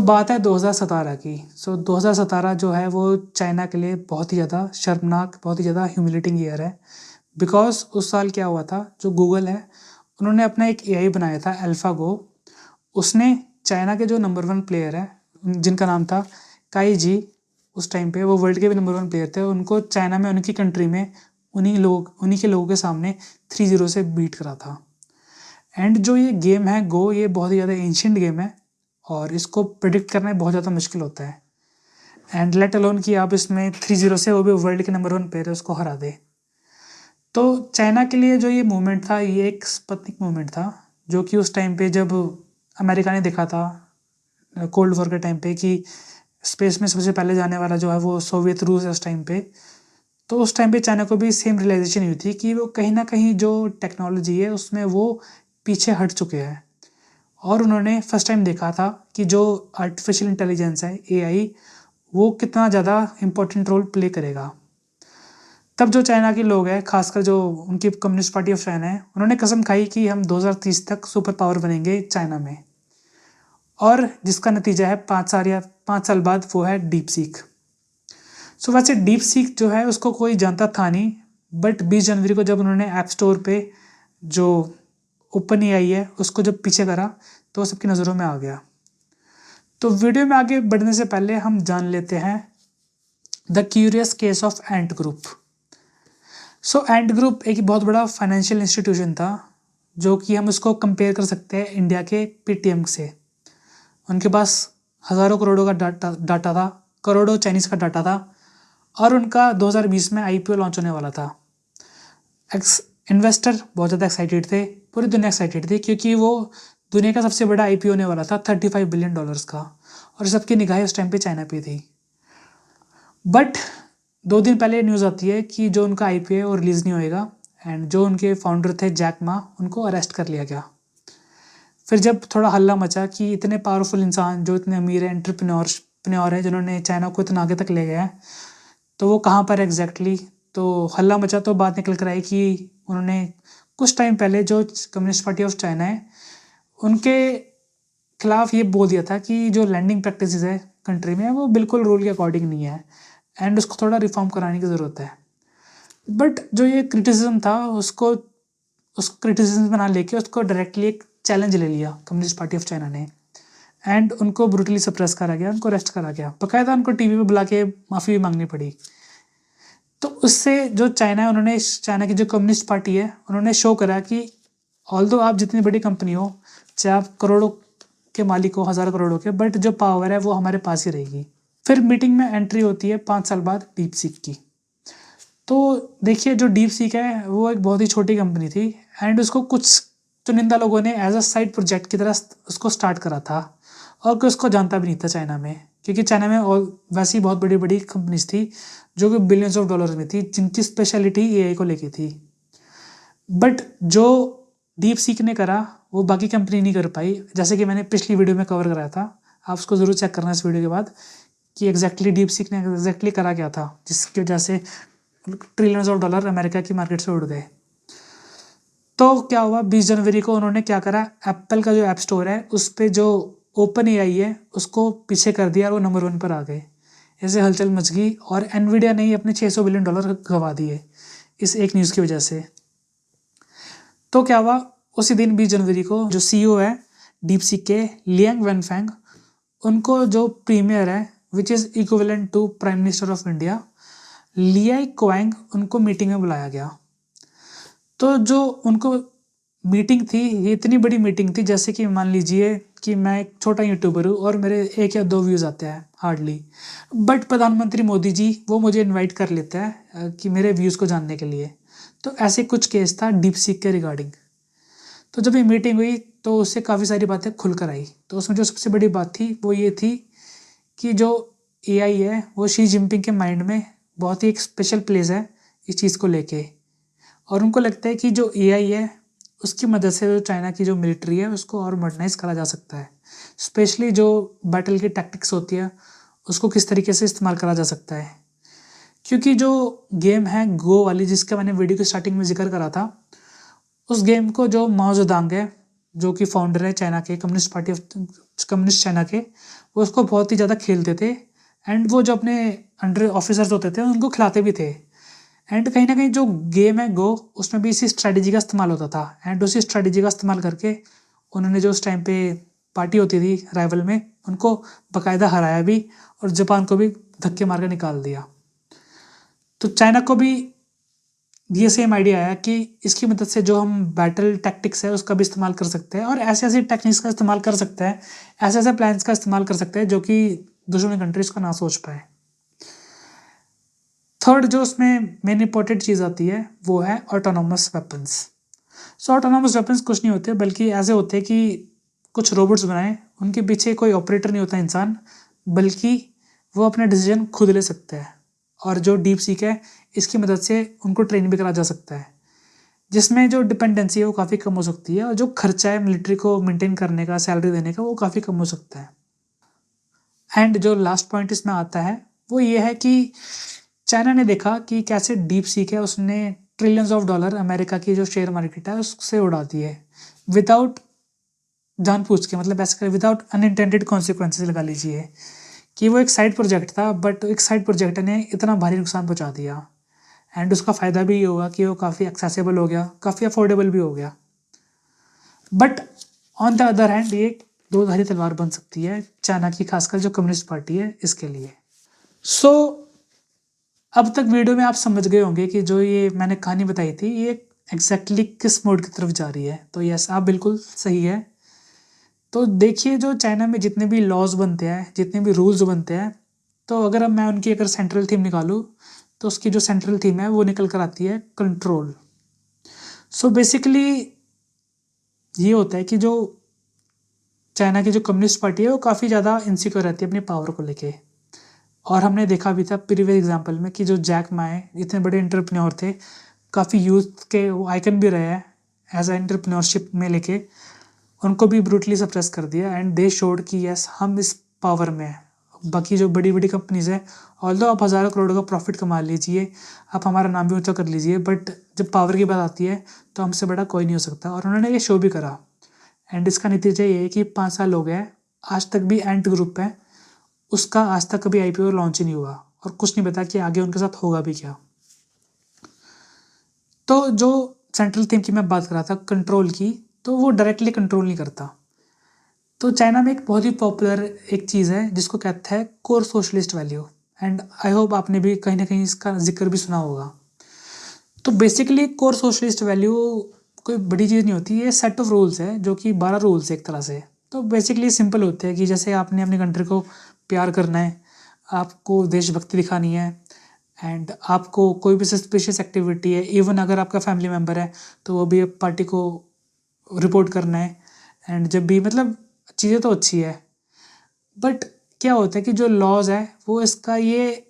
बात है 2017 की। 2017 जो है वो चाइना के लिए बहुत ही ज़्यादा शर्मनाक, बहुत ही ज़्यादा ह्यूमिलेटिंग ईयर है। बिकॉज़ उस साल क्या हुआ था, जो गूगल है, उन्होंने अपना एक एआई बनाया था अल्फ़ागो। उसने चाइना के जो नंबर 1 प्लेयर है, जिनका नाम था काई जी, उस टाइम पे वो वर्ल्ड के भी नंबर 1 प्लेयर थे, उनको चाइना में उनकी कंट्री में उन्हीं के लोगों के सामने 3-0 से बीट करा था। एंड जो ये गेम है गो, ये बहुत ही ज़्यादा एंशिएंट गेम है और इसको प्रिडिक्ट करना बहुत ज़्यादा मुश्किल होता है। एंड लेट अलोन कि आप इसमें 3-0 से वो भी वर्ल्ड के नंबर 1 प्लेयर है उसको हरा दे। तो चाइना के लिए जो ये मूवमेंट था, ये एक स्पतनिक मूवमेंट था, जो कि उस टाइम पे जब अमेरिका ने देखा था कोल्ड वॉर के टाइम पे कि स्पेस में सबसे पहले जाने वाला जो है वो सोवियत रूस है उस टाइम पे। तो उस टाइम पे चाइना को भी सेम रियलाइजेशन हुई थी कि वो कहीं ना कहीं जो टेक्नोलॉजी है उसमें वो पीछे हट चुके हैं। और उन्होंने फर्स्ट टाइम देखा था कि जो आर्टिफिशियल इंटेलिजेंस है, एआई, वो कितना ज़्यादा इम्पोर्टेंट रोल प्ले करेगा। तब जो चाइना के लोग हैं, खासकर जो उनकी कम्युनिस्ट पार्टी ऑफ चाइना है, उन्होंने कसम खाई कि हम 2030 तक सुपर पावर बनेंगे चाइना में। और जिसका नतीजा है 5 साल बाद वो है डीप सीक। वैसे डीप सीक जो है उसको कोई जानता था नहीं, बट 20 जनवरी को जब उन्होंने ऐप स्टोर पे जो ओपन एआई है उसको जब पीछे करा तो सबकी नज़रों में आ गया। तो वीडियो में आगे बढ़ने से पहले हम जान लेते हैं the curious case of Ant group. Ant group एक बहुत बड़ा फाइनेंशियल इंस्टीट्यूशन था, जो कि हम उसको कंपेयर कर सकते हैं इंडिया के पेटीएम से। उनके पास हज़ारों करोड़ों का डाटा था, करोड़ों चाइनीज़ का डाटा था, और उनका 2020 में आईपीओ लॉन्च होने वाला था। इन्वेस्टर बहुत ज़्यादा एक्साइटेड थे, पूरी दुनिया एक्साइटेड थी, क्योंकि वो दुनिया का सबसे बड़ा आईपीओ होने वाला था $35 बिलियन का, और सबकी निगाहें उस टाइम पे चाइना पे थी। बट 2 दिन पहले न्यूज़ आती है कि जो उनका आईपीओ है वो रिलीज़ नहीं होएगा, एंड जो उनके फाउंडर थे जैक मा, उनको अरेस्ट कर लिया गया। फिर जब थोड़ा हल्ला मचा कि इतने पावरफुल इंसान जो इतने अमीर है, एंटरप्रेन्योर है, जिन्होंने चाइना को इतना आगे तक ले गया है, तो वो कहाँ पर एग्जैक्टली। तो हल्ला मचा तो बात निकल कर आई कि उन्होंने कुछ टाइम पहले जो कम्युनिस्ट पार्टी ऑफ चाइना है उनके खिलाफ ये बोल दिया था कि जो लैंडिंग प्रैक्टिसेस है कंट्री में वो बिल्कुल रूल के अकॉर्डिंग नहीं है, एंड उसको थोड़ा रिफॉर्म कराने की ज़रूरत है। बट जो ये क्रिटिसिज्म था उसको उस क्रिटिसिज्म में ना लेके उसको डायरेक्टली एक चैलेंज ले लिया कम्युनिस्ट पार्टी ऑफ चाइना ने, एंड उनको ब्रूटली सप्रेस करा गया, उनको अरेस्ट करा गया, बकायदा उनको टीवी पे बुला के माफ़ी भी मांगनी पड़ी। तो उससे जो चाइना है, उन्होंने चाइना की जो कम्युनिस्ट पार्टी है, उन्होंने शो करा कि ऑल्दो आप जितनी बड़ी कंपनी हो, चाहे आप करोड़ों के मालिक हो, हज़ार करोड़ों के, बट जो पावर है वो हमारे पास ही रहेगी। फिर मीटिंग में एंट्री होती है 5 साल बाद डीप सीक की। तो देखिए, जो डीप सीक है वो एक बहुत ही छोटी कंपनी थी, एंड उसको कुछ चुनिंदा लोगों ने एज अ साइड प्रोजेक्ट की तरह उसको स्टार्ट करा था, और कोई उसको जानता भी नहीं था चाइना में, क्योंकि चाइना में और वैसी बहुत बड़ी बड़ी कंपनीज थी जो कि बिलियंस ऑफ डॉलर्स में थी, जिनकी स्पेशलिटी एआई को लेके थी। बट जो डीप सीक ने करा वो बाकी कंपनी नहीं कर पाई, जैसे कि मैंने पिछली वीडियो में कवर कराया था। आप उसको ज़रूर चेक करना इस वीडियो के बाद कि एग्जैक्टली डीप सीक ने एग्जैक्टली करा क्या था, जिसकी वजह से ट्रिलियंस ऑफ डॉलर अमेरिका की मार्केट से उड़ गए। तो क्या हुआ, 20 जनवरी को उन्होंने क्या करा, एप्पल का जो ऐप स्टोर है उस पर जो ओपन एआई है उसको पीछे कर दिया और वो नंबर 1 पर आ गए। ऐसे हलचल मच गई, और एनवीडिया ने ही अपने $600 बिलियन गंवा दिए इस एक न्यूज़ की वजह से। तो क्या हुआ, उसी दिन 20 जनवरी को जो सीईओ है डीप सीक के, लियांग वेनफेंग, उनको जो प्रीमियर है which is equivalent to prime minister of India, Li Qiang, उनको मीटिंग में बुलाया गया। तो जो उनको मीटिंग थी, ये इतनी बड़ी मीटिंग थी जैसे कि मान लीजिए कि मैं एक छोटा यूट्यूबर हूँ और मेरे 1 या 2 व्यूज़ आते हैं हार्डली, बट प्रधानमंत्री मोदी जी वो मुझे इनवाइट कर लेते हैं कि मेरे व्यूज़ को जानने के लिए। तो ऐसे कुछ केस था डीप सीक के रिगार्डिंग। तो जब ये मीटिंग हुई तो उससे काफ़ी सारी बातें खुल कर आई। तो उसमें जो सबसे बड़ी बात थी वो ये थी कि जो एआई है वो शी जिनपिंग के माइंड में बहुत ही एक स्पेशल प्लेस है इस चीज़ को लेके, और उनको लगता है कि जो एआई है उसकी मदद से जो चाइना की जो मिलिट्री है उसको और मॉडर्नाइज करा जा सकता है। स्पेशली जो बैटल की टैक्टिक्स होती है उसको किस तरीके से इस्तेमाल करा जा सकता है, क्योंकि जो गेम है गो वाली, जिसका मैंने वीडियो की स्टार्टिंग में जिक्र करा था, उस गेम को जो माओ जेडुंग है, जो कि फाउंडर है चाइना के communist party of communist China के, वो उसको बहुत ही ज़्यादा खेलते थे एंड वो जो अपने अंडर ऑफिसर्स होते थे उनको खिलाते भी थे। एंड कहीं ना कहीं जो गेम है गो, उसमें भी इसी स्ट्रैटेजी का इस्तेमाल होता था एंड उसी स्ट्रैटेजी का इस्तेमाल करके उन्होंने जो उस टाइम पे पार्टी होती थी राइवल में, उनको बाकायदा हराया भी और जापान को भी धक्के मार के निकाल दिया। तो चाइना को भी ये सेम आइडिया आया कि इसकी मदद से जो हम बैटल टैक्टिक्स है उसका भी इस्तेमाल कर सकते हैं और ऐसे ऐसे टेक्निक्स का इस्तेमाल कर सकते हैं, ऐसे ऐसे प्लान्स का इस्तेमाल कर सकते हैं जो कि दुश्मन कंट्रीज को ना सोच पाए। थर्ड जो उसमें मेन इंपॉर्टेंट चीज़ आती है वो है ऑटोनोमस वेपन्स। सो ऑटोनोमस वेपन्स कुछ नहीं होते बल्कि ऐसे होते हैं कि कुछ रोबोट्स बनाए, उनके पीछे कोई ऑपरेटर नहीं होता इंसान, बल्कि वो अपने डिसीजन खुद ले सकते हैं। और जो डीप सीक है इसकी मदद से उनको ट्रेन भी करा जा सकता है, जिसमें जो डिपेंडेंसी है वो काफ़ी कम हो सकती है और जो खर्चा है मिलिट्री को मेंटेन करने का, सैलरी देने का, वो काफ़ी कम हो सकता है। एंड जो लास्ट पॉइंट इसमें आता है वो ये है कि चाइना ने देखा कि कैसे डीप सीक है उसने ट्रिलियंस ऑफ डॉलर अमेरिका की जो शेयर मार्केट है उससे उड़ा दी है विदाउट जानबूझ के, मतलब ऐसे विदाउट अनइंटेंडेड कॉन्सिक्वेंसेस लगा लीजिए कि वो एक साइड प्रोजेक्ट था बट एक साइड प्रोजेक्ट ने इतना भारी नुकसान पहुंचा दिया। एंड उसका फ़ायदा भी ये होगा कि वो काफ़ी एक्सेसिबल हो गया, काफ़ी अफोर्डेबल भी हो गया। But on the other hand ये एक दो धारी तलवार बन सकती है चाइना की, खासकर जो कम्युनिस्ट पार्टी है इसके लिए। सो अब तक वीडियो में आप समझ गए होंगे कि जो ये मैंने कहानी बताई थी ये एग्जैक्टली किस मोड की तरफ जा रही है। तो यस, आप बिल्कुल सही है। तो देखिए जो चाइना में जितने भी लॉज बनते हैं, जितने भी रूल्स बनते हैं, तो अगर मैं उनकी अगर सेंट्रल थीम निकालूँ तो उसकी जो सेंट्रल थीम है वो निकल कर आती है कंट्रोल। सो बेसिकली ये होता है कि जो चाइना की जो कम्युनिस्ट पार्टी है वो काफ़ी ज़्यादा इनसिक्योर रहती है अपनी पावर को लेके। और हमने देखा भी था प्रीवियस एग्जाम्पल में कि जो जैक मा है इतने बड़े एंटरप्रेन्योर थे, काफ़ी यूथ के वो आइकन भी रहे हैं एज ए एंटरप्रेन्योरशिप में लेके, उनको भी ब्रूटली सप्रेस कर दिया एंड दे शोड कि यस हम इस पावर में हैं। बाकी जो बड़ी बड़ी कंपनीज हैं, ऑल्दो आप हज़ारों करोड़ों का प्रॉफिट कमा लीजिए, आप हमारा नाम भी ऊँचा कर लीजिए, बट जब पावर की बात आती है तो हमसे बड़ा कोई नहीं हो सकता। और उन्होंने ये शो भी करा एंड इसका नतीजा ये है कि 5 साल हो गए, आज तक भी एंट ग्रुप है उसका आज तक कभी आईपीओ लॉन्च ही नहीं हुआ और कुछ नहीं पता कि आगे उनके साथ होगा भी क्या। तो जो सेंट्रल थीम की मैं बात कर रहा था कंट्रोल की, तो वो डायरेक्टली कंट्रोल नहीं करता। तो चाइना में एक बहुत ही पॉपुलर एक चीज़ है जिसको कहते हैं core socialist value, and I hope आपने भी कहीं ना कहीं इसका जिक्र भी सुना होगा। तो बेसिकली कोर सोशलिस्ट वैल्यू कोई बड़ी चीज़ नहीं होती, ये सेट ऑफ रूल्स है जो कि 12 रूल्स है एक तरह से। तो बेसिकली सिंपल होते हैं कि जैसे आपने अपनी कंट्री को प्यार करना है, आपको देशभक्ति दिखानी है, एंड आपको कोई भी सस्पिशियस एक्टिविटी है, इवन अगर आपका फैमिली मेम्बर है तो वो भी पार्टी को रिपोर्ट करना है। एंड जब भी मतलब चीज़ें तो अच्छी है, बट क्या होता है कि जो लॉज है वो इसका ये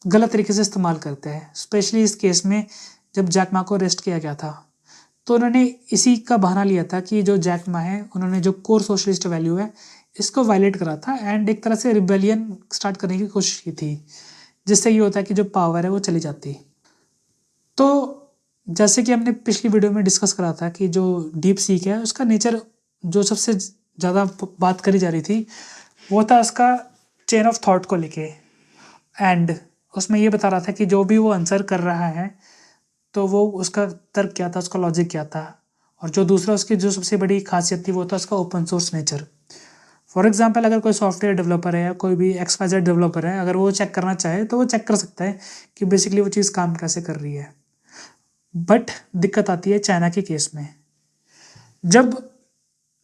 गलत तरीके से इस्तेमाल करते हैं। स्पेशली इस केस में जब जैक मा को अरेस्ट किया गया था तो उन्होंने इसी का बहाना लिया था कि जो जैक मा है उन्होंने जो कोर सोशलिस्ट वैल्यू है इसको वायलेट करा था एंड एक तरह से रिबेलियन स्टार्ट करने की कोशिश की थी, जिससे ये होता है कि जो पावर है वो चली जाती। तो जैसे कि हमने पिछली वीडियो में डिस्कस करा था कि जो डीप सीक है उसका नेचर जो सबसे ज़्यादा बात करी जा रही थी वो था उसका चेन ऑफ थॉट को लेके। एंड उसमें ये बता रहा था कि जो भी वो आंसर कर रहा है तो वो उसका तर्क क्या था, उसका लॉजिक क्या था। और जो दूसरा उसकी जो सबसे बड़ी खासियत थी वो था उसका open source nature. For example अगर कोई सॉफ्टवेयर डेवलपर है या कोई भी XYZ डेवलपर है, अगर वो चेक करना चाहे तो वो चेक कर सकता है कि बेसिकली वो चीज़ काम कैसे कर रही है। बट दिक्कत आती है चाइना के केस में। जब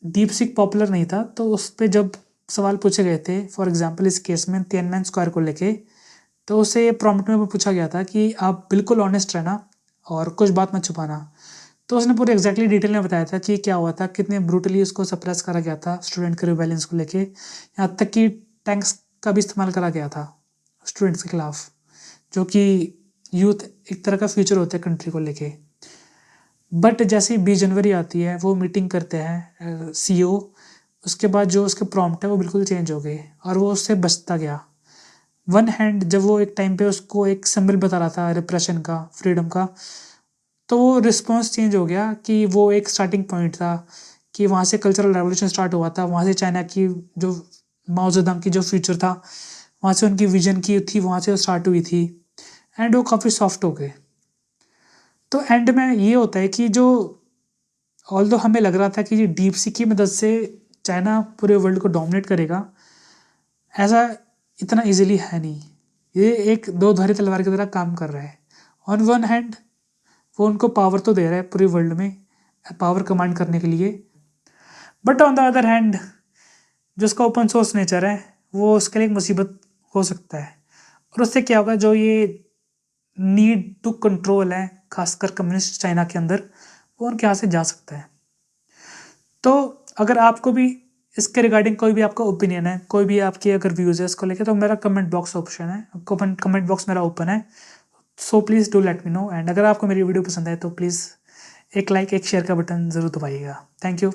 डीप सीक पॉपुलर नहीं था तो उस पर जब सवाल पूछे गए थे, फॉर एग्जांपल इस केस में तिएननमेन स्क्वायर को लेके, तो उसे ये प्रॉम्प्ट में पूछा गया था कि आप बिल्कुल ऑनेस्ट रहना और कुछ बात मत छुपाना। तो उसने पूरे एग्जैक्टली डिटेल में बताया था कि क्या हुआ था, कितने ब्रूटली उसको सप्रेस करा गया था स्टूडेंट के रिबेलियंस को लेके, यहाँ तक कि टैंक्स का भी इस्तेमाल करा गया था स्टूडेंट्स के खिलाफ, जो कि यूथ एक तरह का फ्यूचर होता है कंट्री को लेके। बट जैसे ही 20 जनवरी आती है वो मीटिंग करते हैं CEO, उसके बाद जो उसके प्रॉम्प्ट है वो बिल्कुल चेंज हो गए और वो उससे बचता गया। वन हैंड जब वो एक टाइम पे उसको एक सिंबल बता रहा था रिप्रेशन का, फ्रीडम का, तो वो रिस्पॉन्स चेंज हो गया कि वो एक स्टार्टिंग पॉइंट था कि वहाँ से कल्चरल रेवोल्यूशन स्टार्ट हुआ था, वहाँ से चाइना की जो माओ ज़ेडुंग की जो फ्यूचर था, वहाँ से उनकी विजन की थी, वहाँ से स्टार्ट हुई थी एंड वो काफ़ी सॉफ्ट हो गए। तो एंड में ये होता है कि जो ऑल्दो हमें लग रहा था कि ये डीप सी की मदद से चाइना पूरे वर्ल्ड को डोमिनेट करेगा, ऐसा इतना इजीली है नहीं। ये एक दो धारी तलवार की तरह काम कर रहा है। ऑन वन हैंड वो उनको पावर तो दे रहा है पूरे वर्ल्ड में पावर कमांड करने के लिए, but on the other hand जो उसका ओपन सोर्स नेचर है वो उसके लिए एक मुसीबत हो सकता है। और उससे क्या होगा, जो ये नीड टू कंट्रोल है खासकर कम्युनिस्ट चाइना के अंदर, वो उनके यहाँ से जा सकता है। तो अगर आपको भी इसके रिगार्डिंग कोई भी आपका ओपिनियन है, कोई भी आपकी अगर व्यूज़ है इसको लेके, तो मेरा कमेंट बॉक्स ऑप्शन है, कमेंट बॉक्स मेरा ओपन है। So please do let me know. And अगर आपको मेरी वीडियो पसंद आए तो प्लीज़ एक लाइक एक शेयर का बटन ज़रूर दबाइएगा। Thank you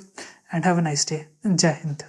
and have a nice day. जय हिंद।